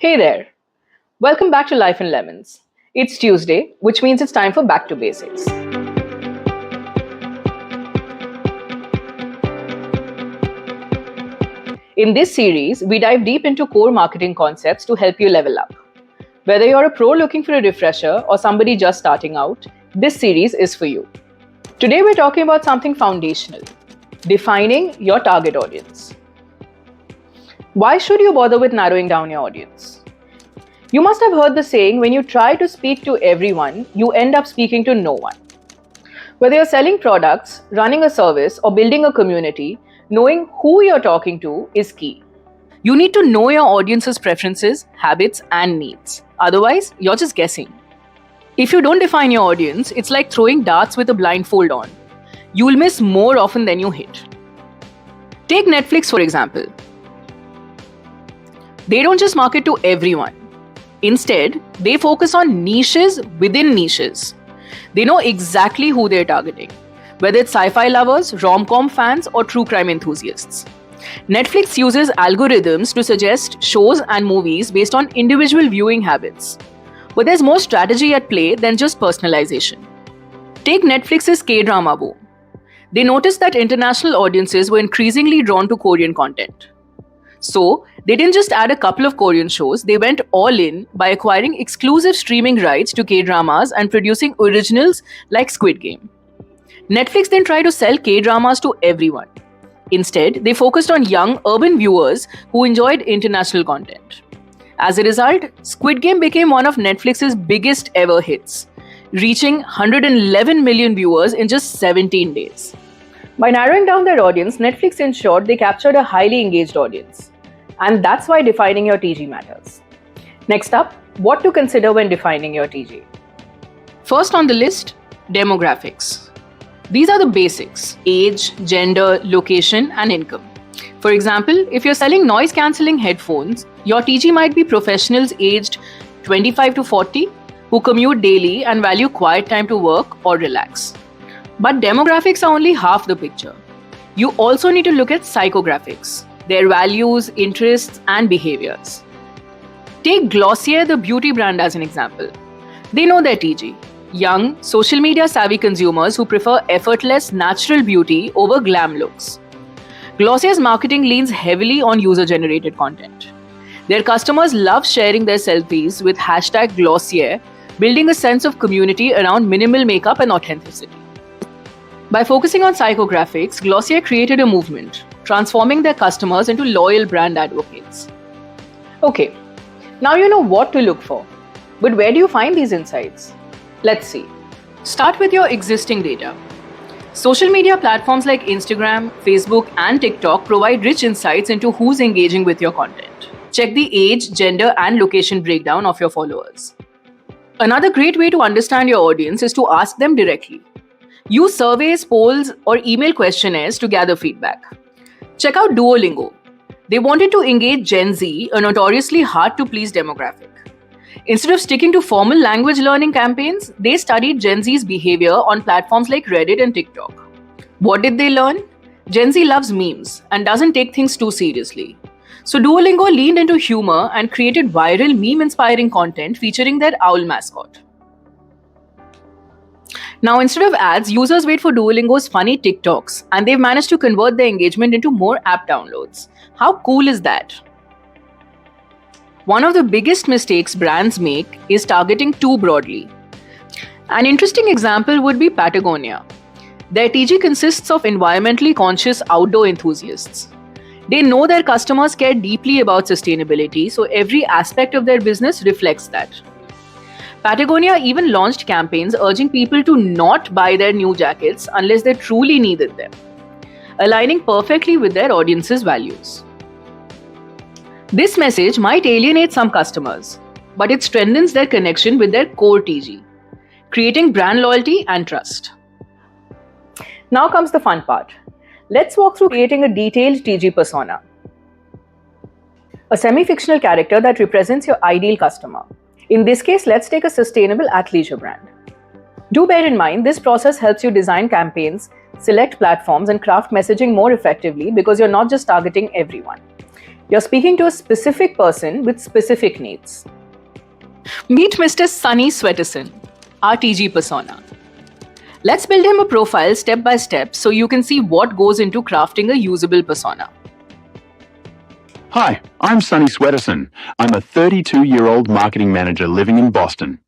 Hey there! Welcome back to Life in Lemons. It's Tuesday, which means it's time for Back to Basics. In this series, we dive deep into core marketing concepts to help you level up. Whether you're a pro looking for a refresher or somebody just starting out, this series is for you. Today, we're talking about something foundational: defining your target audience. Why should you bother with narrowing down your audience? You must have heard the saying, when you try to speak to everyone, you end up speaking to no one. Whether you're selling products, running a service, or building a community, knowing who you're talking to is key. You need to know your audience's preferences, habits, and needs. Otherwise, you're just guessing. If you don't define your audience, it's like throwing darts with a blindfold on. You will miss more often than you hit. Take Netflix, for example. They don't just market to everyone. Instead, they focus on niches within niches. They know exactly who they're targeting, whether it's sci-fi lovers, rom-com fans, or true crime enthusiasts. Netflix uses algorithms to suggest shows and movies based on individual viewing habits. But there's more strategy at play than just personalization. Take Netflix's K-drama boom. They noticed that international audiences were increasingly drawn to Korean content. So, they didn't just add a couple of Korean shows, they went all in by acquiring exclusive streaming rights to K-dramas and producing originals like Squid Game. Netflix then tried to sell K-dramas to everyone. Instead, they focused on young, urban viewers who enjoyed international content. As a result, Squid Game became one of Netflix's biggest ever hits, reaching 111 million viewers in just 17 days. By narrowing down their audience, Netflix ensured they captured a highly engaged audience. And that's why defining your TG matters. Next up, what to consider when defining your TG. First on the list, demographics. These are the basics: age, gender, location, and income. For example, if you're selling noise-cancelling headphones, your TG might be professionals aged 25 to 40 who commute daily and value quiet time to work or relax. But demographics are only half the picture. You also need to look at psychographics, their values, interests, and behaviors. Take Glossier, the beauty brand, as an example. They know their TG: young, social media savvy consumers who prefer effortless, natural beauty over glam looks. Glossier's marketing leans heavily on user-generated content. Their customers love sharing their selfies with #Glossier, building a sense of community around minimal makeup and authenticity. By focusing on psychographics, Glossier created a movement, transforming their customers into loyal brand advocates. Okay, now you know what to look for. But where do you find these insights? Let's see. Start with your existing data. Social media platforms like Instagram, Facebook, and TikTok provide rich insights into who's engaging with your content. Check the age, gender, and location breakdown of your followers. Another great way to understand your audience is to ask them directly. Use surveys, polls, or email questionnaires to gather feedback. Check out Duolingo. They wanted to engage Gen Z, a notoriously hard-to-please demographic. Instead of sticking to formal language learning campaigns, they studied Gen Z's behavior on platforms like Reddit and TikTok. What did they learn? Gen Z loves memes and doesn't take things too seriously. So Duolingo leaned into humor and created viral meme-inspiring content featuring their owl mascot. Now, instead of ads, users wait for Duolingo's funny TikToks, and they've managed to convert their engagement into more app downloads. How cool is that? One of the biggest mistakes brands make is targeting too broadly. An interesting example would be Patagonia. Their TG consists of environmentally conscious outdoor enthusiasts. They know their customers care deeply about sustainability, so every aspect of their business reflects that. Patagonia even launched campaigns urging people to not buy their new jackets unless they truly needed them, aligning perfectly with their audience's values. This message might alienate some customers, but it strengthens their connection with their core TG, creating brand loyalty and trust. Now comes the fun part. Let's walk through creating a detailed TG persona. A semi-fictional character that represents your ideal customer. In this case, let's take a sustainable athleisure brand. Do bear in mind, this process helps you design campaigns, select platforms, and craft messaging more effectively because you're not just targeting everyone. You're speaking to a specific person with specific needs. Meet Mr. Sunny Sweaterson, our TG persona. Let's build him a profile step by step so you can see what goes into crafting a usable persona. Hi, I'm Sunny Sweaterson. I'm a 32-year-old marketing manager living in Boston.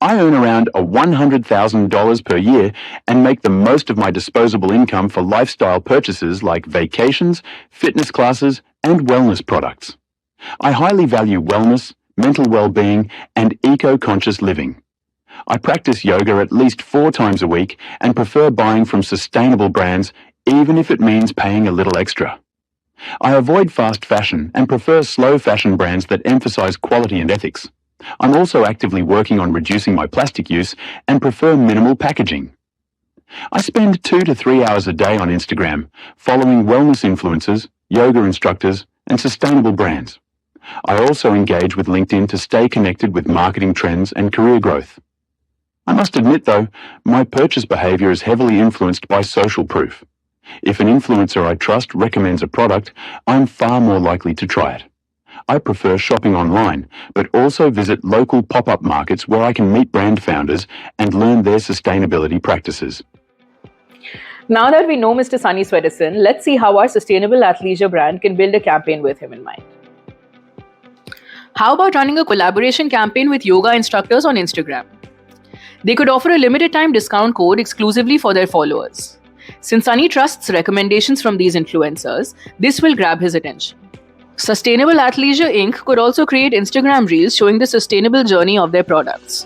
I earn around $100,000 per year and make the most of my disposable income for lifestyle purchases like vacations, fitness classes, and wellness products. I highly value wellness, mental well-being, and eco-conscious living. I practice yoga at least 4 times a week and prefer buying from sustainable brands, even if it means paying a little extra. I avoid fast fashion and prefer slow fashion brands that emphasize quality and ethics. I'm also actively working on reducing my plastic use and prefer minimal packaging. I spend 2 to 3 hours a day on Instagram, following wellness influencers, yoga instructors, and sustainable brands. I also engage with LinkedIn to stay connected with marketing trends and career growth. I must admit, though, my purchase behavior is heavily influenced by social proof. If an influencer I trust recommends a product, I'm far more likely to try it. I prefer shopping online, but also visit local pop-up markets where I can meet brand founders and learn their sustainability practices. Now that we know Mr. Sunny Sweaterson, let's see how our sustainable athleisure brand can build a campaign with him in mind. How about running a collaboration campaign with yoga instructors on Instagram? They could offer a limited time discount code exclusively for their followers. Since Sunny trusts recommendations from these influencers, this will grab his attention. Sustainable Athleisure Inc. could also create Instagram reels showing the sustainable journey of their products.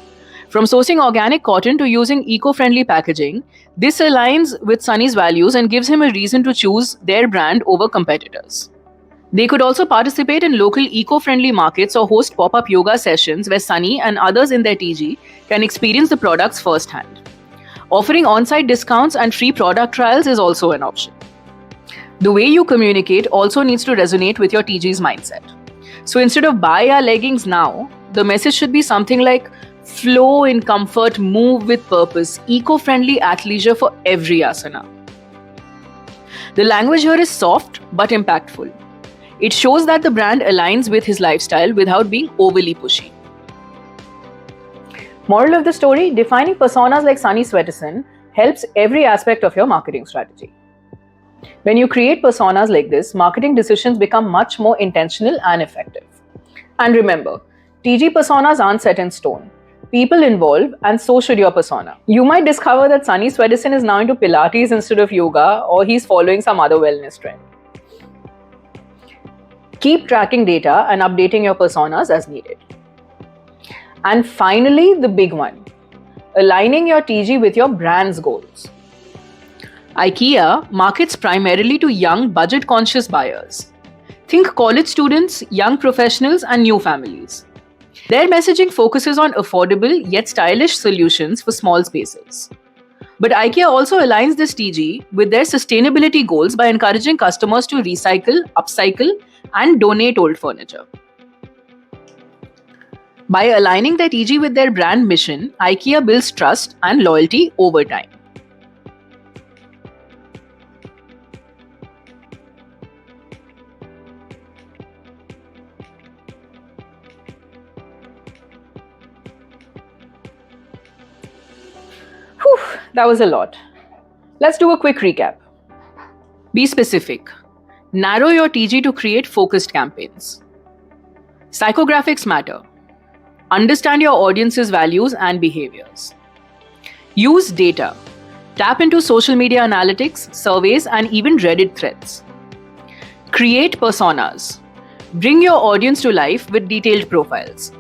From sourcing organic cotton to using eco-friendly packaging, this aligns with Sunny's values and gives him a reason to choose their brand over competitors. They could also participate in local eco-friendly markets or host pop-up yoga sessions where Sunny and others in their TG can experience the products firsthand. Offering on-site discounts and free product trials is also an option. The way you communicate also needs to resonate with your TG's mindset. So instead of buy our leggings now, the message should be something like flow in comfort, move with purpose, eco-friendly athleisure for every asana. The language here is soft but impactful. It shows that the brand aligns with his lifestyle without being overly pushy. Moral of the story, defining personas like Sunny Sweaterson helps every aspect of your marketing strategy. When you create personas like this, marketing decisions become much more intentional and effective. And remember, TG personas aren't set in stone. People involve, and so should your persona. You might discover that Sunny Sweaterson is now into Pilates instead of yoga, or he's following some other wellness trend. Keep tracking data and updating your personas as needed. And finally, the big one, aligning your TG with your brand's goals. IKEA markets primarily to young, budget-conscious buyers. Think college students, young professionals, and new families. Their messaging focuses on affordable yet stylish solutions for small spaces. But IKEA also aligns this TG with their sustainability goals by encouraging customers to recycle, upcycle, and donate old furniture. By aligning their TG with their brand mission, IKEA builds trust and loyalty over time. Whew, that was a lot. Let's do a quick recap. Be specific. Narrow your TG to create focused campaigns. Psychographics matter. Understand your audience's values and behaviors. Use data. Tap into social media analytics, surveys, and even Reddit threads. Create personas. Bring your audience to life with detailed profiles.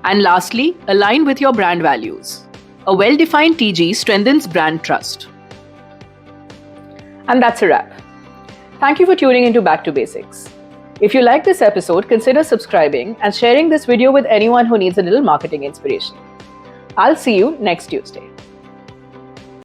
And lastly, align with your brand values. A well-defined TG strengthens brand trust. And that's a wrap. Thank you for tuning into Back to Basics. If you like this episode, consider subscribing and sharing this video with anyone who needs a little marketing inspiration. I'll see you next Tuesday.